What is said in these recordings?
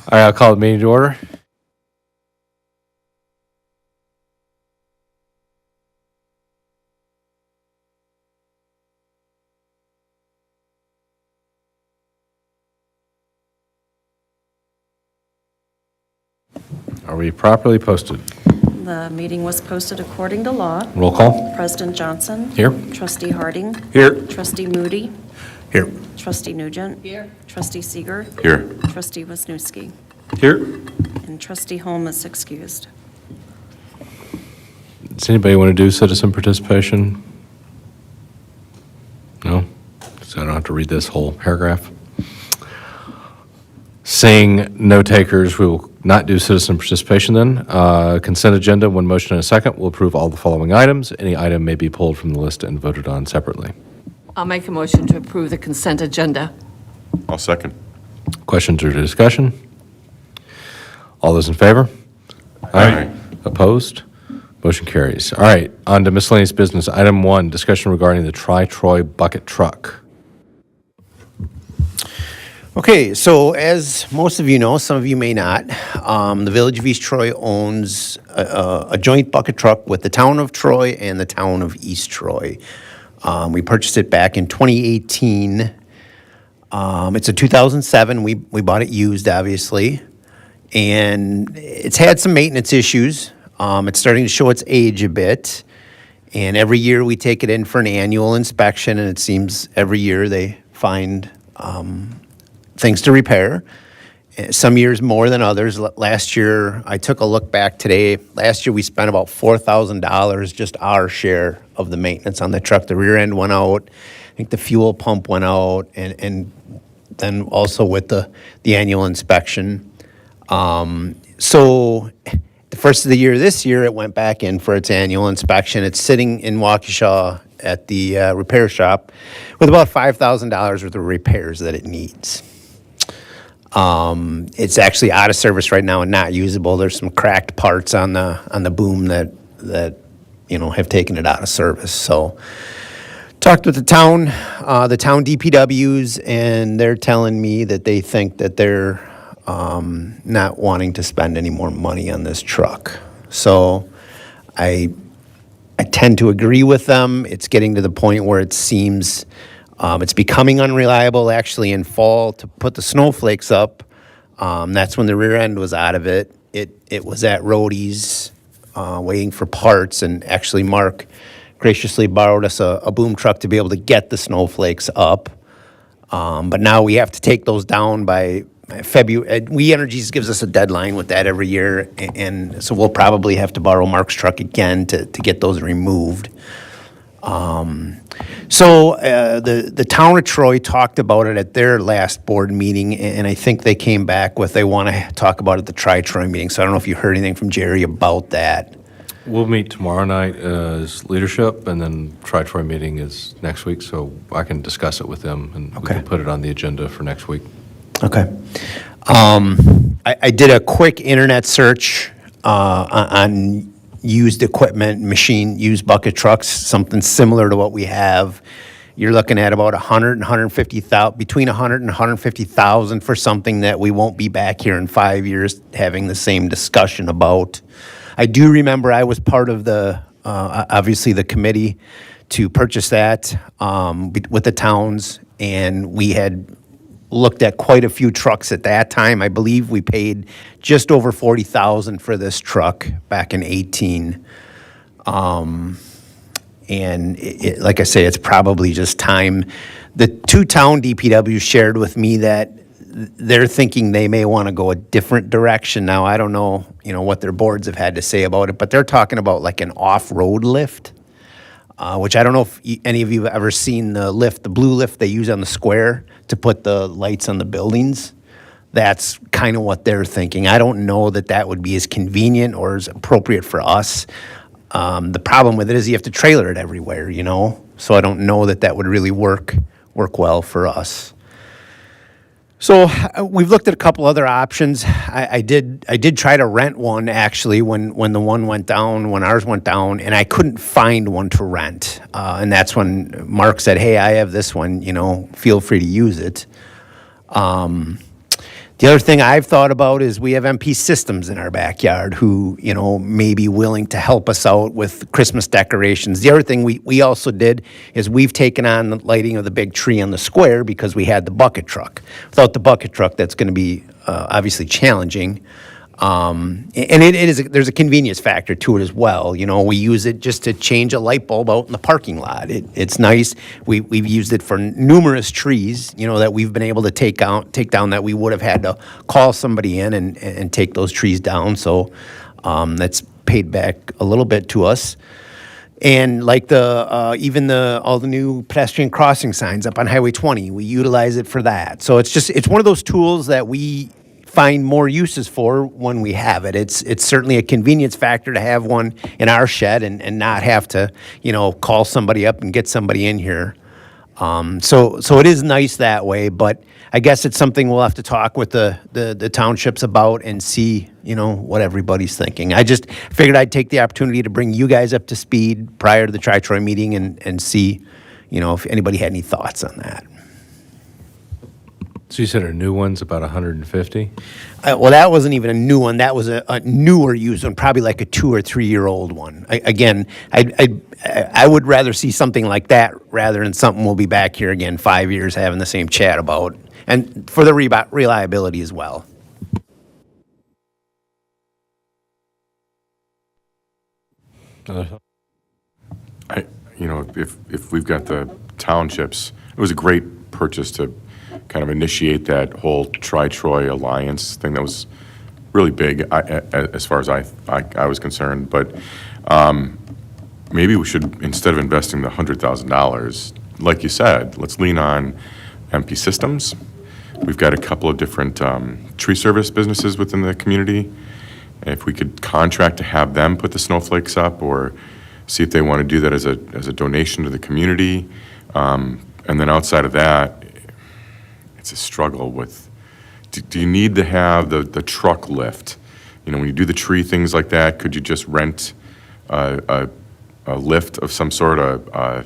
All right, I'll call the meeting to order. Are we properly posted? The meeting was posted according to law. Roll call. President Johnson. Here. Trustee Harding. Here. Trustee Moody. Here. Trustee Nugent. Here. Trustee Seeger. Here. Trustee Wisniewski. Here. And Trustee Holm is excused. Does anybody want to do citizen participation? No? So I don't have to read this whole paragraph. Seeing no takers, we will not do citizen participation then. Consent agenda, one motion and a second, will approve all the following items. Any item may be pulled from the list and voted on separately. I'll make a motion to approve the consent agenda. I'll second. Questions or discussion? All those in favor? Aye. Opposed? Motion carries. All right, on to miscellaneous business. Item 1, discussion regarding the Tri-Troy bucket truck. Okay, so as most of you know, some of you may not, the Village of East Troy owns a joint bucket truck with the town of Troy and the town of East Troy. We purchased it back in 2018. It's a 2007. We bought it used, obviously, and it's had some maintenance issues. It's starting to show its age a bit, and every year we take it in for an annual inspection, and it seems every year they find things to repair. Some years more than others. Last year, I took a look back today. Last year, we spent about $4,000, just our share of the maintenance on the truck. The rear end went out. I think the fuel pump went out, and then also with the annual inspection. So the first of the year, this year, it went back in for its annual inspection. It's sitting in Waukesha at the repair shop with about $5,000 worth of repairs that it needs. It's actually out of service right now and not usable. There's some cracked parts on the boom that have taken it out of service. So talked with the town DPWs, and they're telling me that they think that they're not wanting to spend any more money on this truck. So I tend to agree with them. It's getting to the point where it seems it's becoming unreliable. Actually, in fall, to put the snowflakes up, that's when the rear end was out of it. It was at Rody's waiting for parts, and actually Mark graciously borrowed us a boom truck to be able to get the snowflakes up. But now we have to take those down by February. We Energies gives us a deadline with that every year, and so we'll probably have to borrow Mark's truck again to get those removed. So the town of Troy talked about it at their last board meeting, and I think they came back with they want to talk about it at the Tri-Troy meeting. So I don't know if you heard anything from Jerry about that. We'll meet tomorrow night as leadership, and then Tri-Troy meeting is next week, so I can discuss it with them, and we Okay. can put it on the agenda for next week. Okay. I did a quick internet search on used equipment, used bucket trucks, something similar to what we have. You're looking at about 100 and 150,000, between 100 and 150,000 for something that we won't be back here in 5 years having the same discussion about. I do remember I was part of obviously the committee to purchase that with the towns, and we had looked at quite a few trucks at that time. I believe we paid just over $40,000 for this truck back in 18. And like I say, it's probably just time. The two town DPWs shared with me that they're thinking they may want to go a different direction. Now, I don't know, what their boards have had to say about it, but they're talking about like an off-road lift, which I don't know if any of you have ever seen the blue lift they use on the square to put the lights on the buildings. That's kind of what they're thinking. I don't know that would be as convenient or as appropriate for us. The problem with it is you have to trailer it everywhere, So I don't know that would really work well for us. So we've looked at a couple other options. I did try to rent one actually when the one went down, when ours went down, and I couldn't find one to rent. And that's when Mark said, "Hey, I have this one. Feel free to use it." The other thing I've thought about is we have MP Systems in our backyard who, may be willing to help us out with Christmas decorations. The other thing we also did is we've taken on the lighting of the big tree on the square because we had the bucket truck. Without the bucket truck, that's going to be obviously challenging. And there's a convenience factor to it as well. We use it just to change a light bulb out in the parking lot. It's nice. We've used it for numerous trees, that we've been able to take down that we would have had to call somebody in and take those trees down. So that's paid back a little bit to us. And like all the new pedestrian crossing signs up on Highway 20, we utilize it for that. So it's one of those tools that we find more uses for when we have it. It's certainly a convenience factor to have one in our shed and not have to, call somebody up and get somebody in here. So it is nice that way, but I guess it's something we'll have to talk with the townships about and see, what everybody's thinking. I just figured I'd take the opportunity to bring you guys up to speed prior to the Tri-Troy meeting and see, if anybody had any thoughts on that. So you said a new one's about 150? Well, that wasn't even a new one. That was a newer used one, probably like a 2 or 3 year old one. I would rather see something like that rather than something we'll be back here again 5 years having the same chat about, and for the reliability as well. If we've got the townships, it was a great purchase to kind of initiate that whole Tri-Troy Alliance thing that was really big as far as I was concerned. But maybe we should, instead of investing the $100,000, like you said, let's lean on MP Systems. We've got a couple of different tree service businesses within the community. If we could contract to have them put the snowflakes up, or see if they want to do that as a donation to the community. And then outside of that, it's a struggle with, do you need to have the truck lift? When you do the tree things like that, could you just rent a lift of some sort, a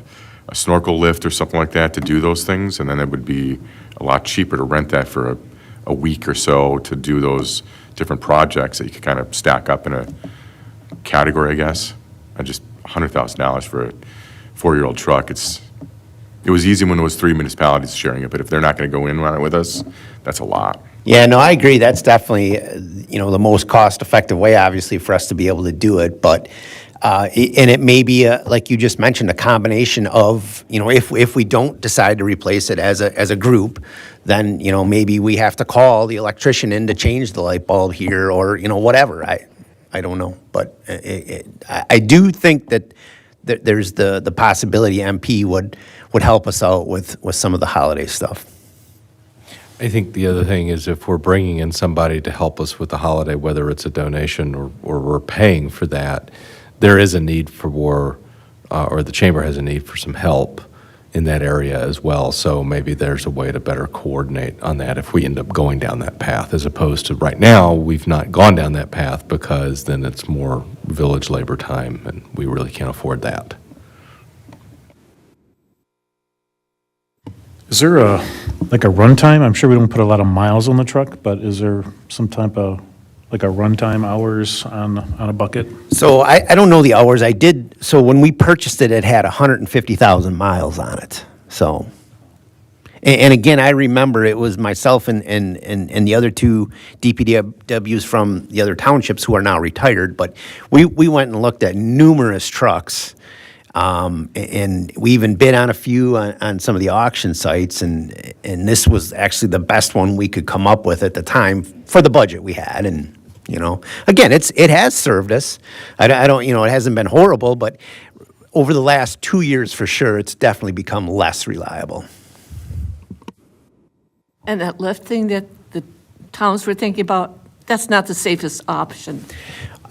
snorkel lift or something like that to do those things? And then it would be a lot cheaper to rent that for a week or so to do those different projects that you could kind of stack up in a category, I guess. Just $100,000 for a 4-year-old truck. It was easy when it was 3 municipalities sharing it, but if they're not going to go in on it with us, that's a lot. Yeah, no, I agree. That's definitely, the most cost-effective way, obviously, for us to be able to do it. But, and it may be, like you just mentioned, a combination of, if we don't decide to replace it as a group, then, maybe we have to call the electrician in to change the light bulb here or, whatever. I don't know. But I do think that there's the possibility MP would help us out with some of the holiday stuff. I think the other thing is if we're bringing in somebody to help us with the holiday, whether it's a donation or we're paying for that, there is a need for or the chamber has a need for some help in that area as well. So maybe there's a way to better coordinate on that if we end up going down that path, as opposed to right now, we've not gone down that path because then it's more village labor time and we really can't afford that. Is there a runtime? I'm sure we don't put a lot of miles on the truck, but is there some type of, a runtime hours on a bucket? So I don't know the hours. So when we purchased it, it had 150,000 miles on it. So, and again, I remember it was myself and the other two DPWs from the other townships who are now retired, but we went and looked at numerous trucks. And we even bid on a few on some of the auction sites, and this was actually the best one we could come up with at the time for the budget we had. And again, it has served us. I don't it hasn't been horrible, but over the last 2 years for sure, it's definitely become less reliable. And that lift thing that the towns were thinking about, that's not the safest option.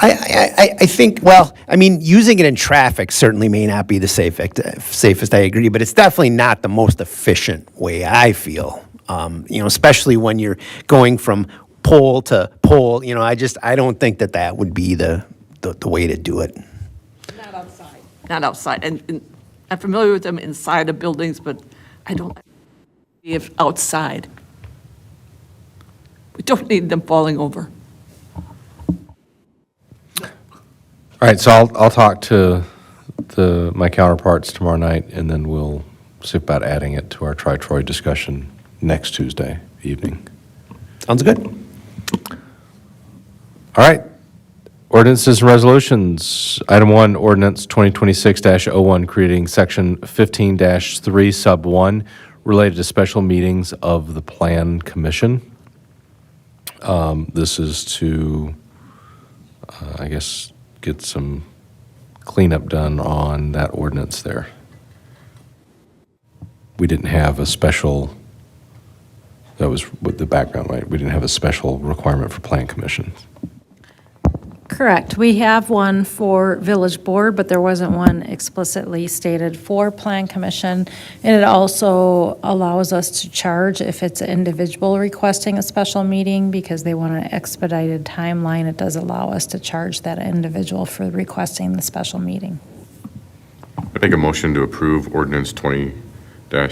I think, using it in traffic certainly may not be the safest, I agree, but it's definitely not the most efficient way, I feel. Especially when you're going from pole to pole, I don't think that would be the way to do it. Not outside. Not outside. And I'm familiar with them inside of buildings, but I don't if outside. don't need them falling over. All right, so I'll talk to my counterparts tomorrow night, and then we'll see about adding it to our Tri-Troy discussion next Tuesday evening. Sounds good. All right. Ordinances and resolutions. Item 1, ordinance 2026-01, creating section 15-3 sub 1 related to special meetings of the Plan Commission. This is to, I guess, get some cleanup done on that ordinance there. We didn't have a special, that was with the background, right? We didn't have a special requirement for Plan Commissions. Correct. We have one for Village Board, but there wasn't one explicitly stated for Plan Commission. And it also allows us to charge if it's an individual requesting a special meeting because they want an expedited timeline. It does allow us to charge that individual for requesting the special meeting. I make a motion to approve ordinance 20-26 or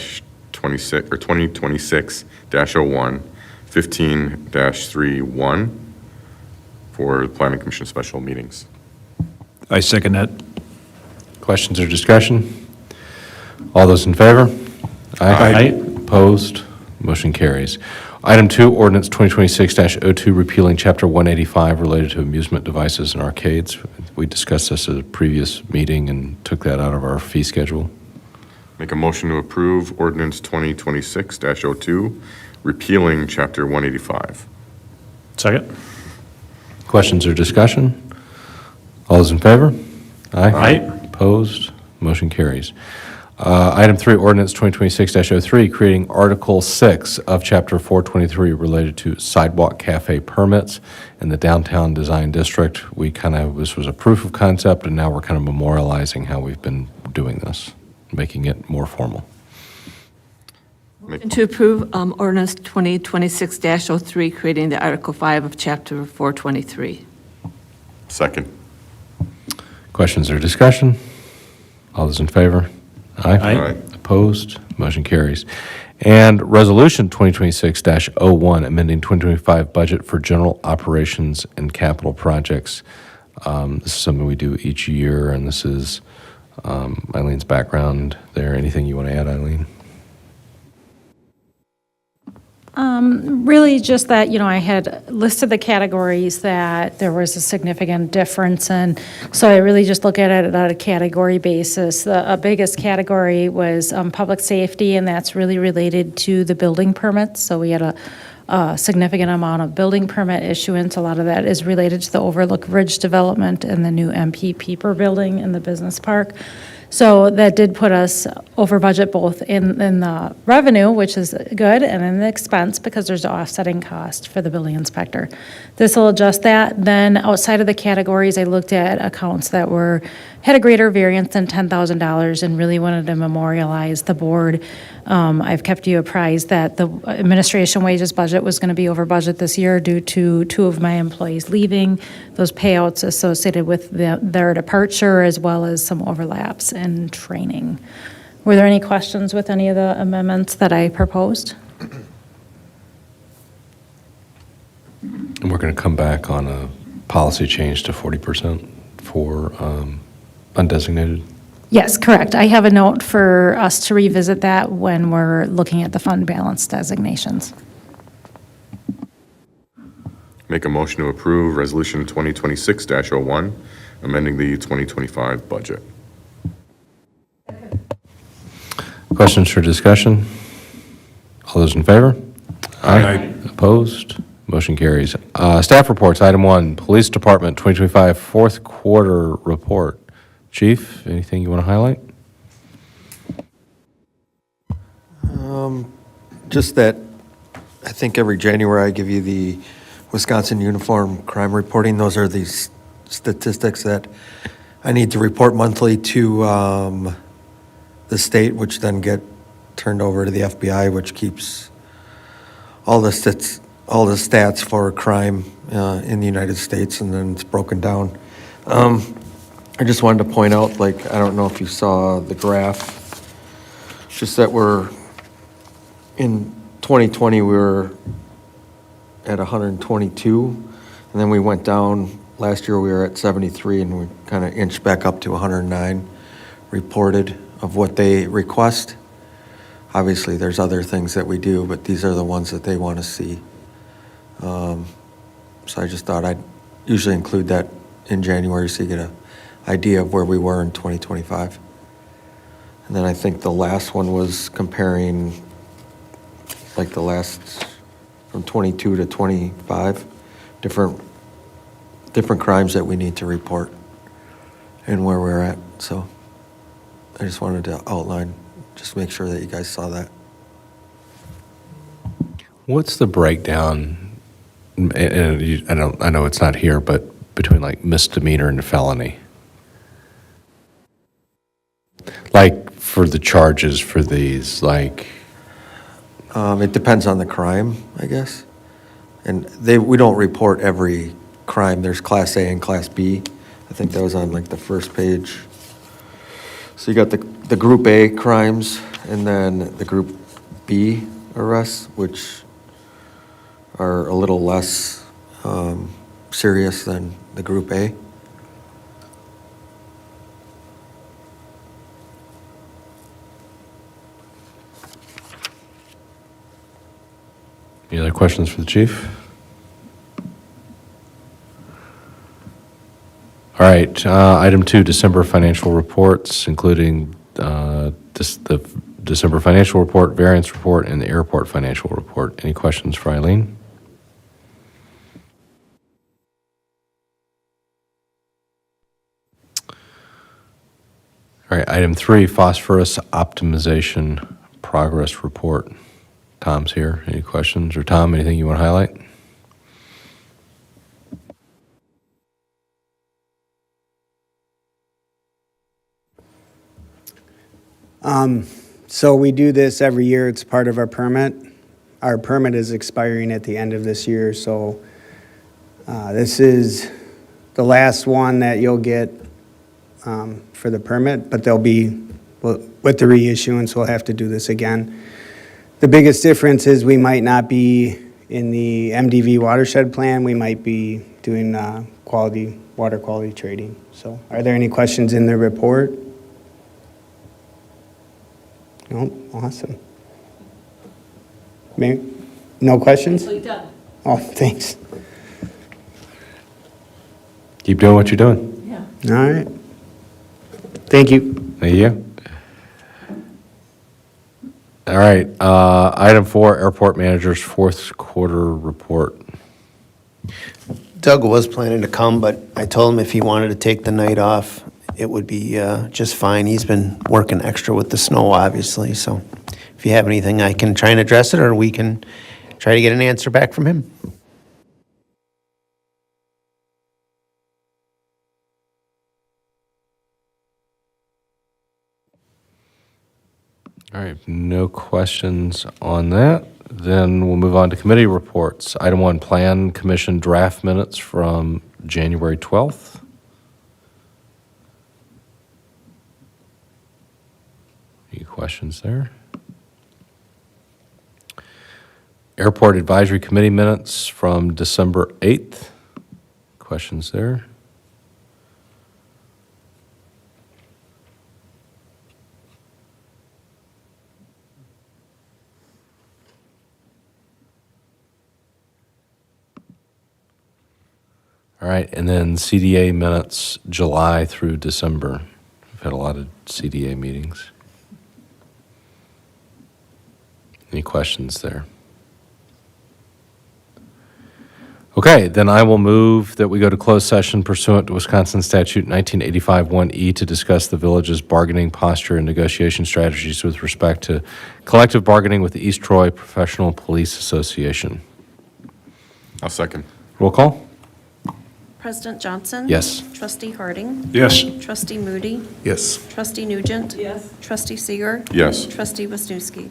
2026-01, 15-3-1 for the Planning Commission special meetings. I second that. Questions or discussion? All those in favor? Aye. Opposed? Motion carries. Item 2, ordinance 2026-02, repealing Chapter 185 related to amusement devices and arcades. We discussed this at a previous meeting and took that out of our fee schedule. Make a motion to approve ordinance 2026-02, repealing Chapter 185. Second? Questions or discussion? All those in favor? Aye. Opposed? Motion carries. Item 3, ordinance 2026-03, creating Article 6 of Chapter 423 related to sidewalk cafe permits in the downtown design district. This was a proof of concept, and now we're kind of memorializing how we've been doing this, making it more formal. And to approve ordinance 2026-03, creating the Article 5 of Chapter 423. Second. Questions or discussion? All those in favor? Aye. Opposed? Motion carries. And Resolution 2026-01, amending 2025 budget for general operations and capital projects. This is something we do each year, and this is Eileen's background there. Anything you want to add, Eileen? Really just that, I had listed the categories that there was a significant difference in. So I really just look at it on a category basis. The biggest category was public safety, and that's really related to the building permits. So we had a significant amount of building permit issuance. A lot of that is related to the Overlook Ridge development and the new MP Peeper building in the business park. So that did put us over budget both in the revenue, which is good, and in the expense because there's an offsetting cost for the building inspector. This will adjust that. Then outside of the categories, I looked at accounts that had a greater variance than $10,000 and really wanted to memorialize the board. I've kept you apprised that the administration wages budget was going to be over budget this year due to 2 of my employees leaving, those payouts associated with their departure, as well as some overlaps in training. Were there any questions with any of the amendments that I proposed? And we're going to come back on a policy change to 40% for undesignated. Yes, correct. I have a note for us to revisit that when we're looking at the fund balance designations. Make a motion to approve Resolution 2026-01, amending the 2025 budget. Questions or discussion? All those in favor? Aye. Opposed? Motion carries. Staff reports, item 1, Police Department 2025 fourth quarter report. Chief, anything you want to highlight? Just that I think every January I give you the Wisconsin Uniform Crime Reporting. Those are the statistics that I need to report monthly to the state, which then get turned over to the FBI, which keeps all the stats for crime in the United States, and then it's broken down. I just wanted to point out, I don't know if you saw the graph, just that in 2020, we were at 122, and then we went down, last year we were at 73, and we kind of inched back up to 109 reported of what they request. Obviously, there's other things that we do, but these are the ones that they want to see. So I just thought I'd usually include that in January so you get an idea of where we were in 2025. And then I think the last one was comparing, like the last, from 22 to 25, different crimes that we need to report and where we're at. So I just wanted to outline, just make sure that you guys saw that. What's the breakdown, I know it's not here, but between like misdemeanor and felony? Like for the charges for these, like, It depends on the crime, I guess. And we don't report every crime. There's Class A and Class B. I think that was on like the first page. So you got the Group A crimes and then the Group B arrests, which are a little less serious than the Group A. any other questions for the chief? All right, item 2, December financial reports, including the December financial report, variance report, and the airport financial report. Any questions for Eileen? All right, item 3, phosphorus optimization progress report. Tom's here. Any questions? Or Tom, anything you want to highlight? So we do this every year. It's part of our permit. Our permit is expiring at the end of this year, so this is the last one that you'll get for the permit, but there'll be, with the reissuance, we'll have to do this again. The biggest difference is we might not be in the MDV watershed plan. We might be doing water quality trading. So are there any questions in the report? No, awesome. No questions? Oh, thanks. Keep doing what you're doing. All right. Thank you. Thank you. All right, item 4, airport manager's fourth quarter report. Doug was planning to come, but I told him if he wanted to take the night off, it would be just fine. He's been working extra with the snow, obviously, so if you have anything, I can try and address it, or we can try to get an answer back from him. All right, no questions on that. Then we'll move on to committee reports. Item 1, Plan Commission draft minutes from January 12th. Any questions there? Airport Advisory Committee minutes from December 8th. Questions there? All right, and then CDA minutes, July through December. We've had a lot of CDA meetings. Any questions there? Okay, then I will move that we go to closed session pursuant to Wisconsin Statute 1985 1E to discuss the village's bargaining posture and negotiation strategies with respect to collective bargaining with the East Troy Professional Police Association. I'll second. Mm-hmm. Roll call? President Johnson? Yes. Trustee Harding? Yes. Trustee Moody? Yes. Trustee Nugent? Yes. Trustee Seeger? Yes. Trustee Wisniewski?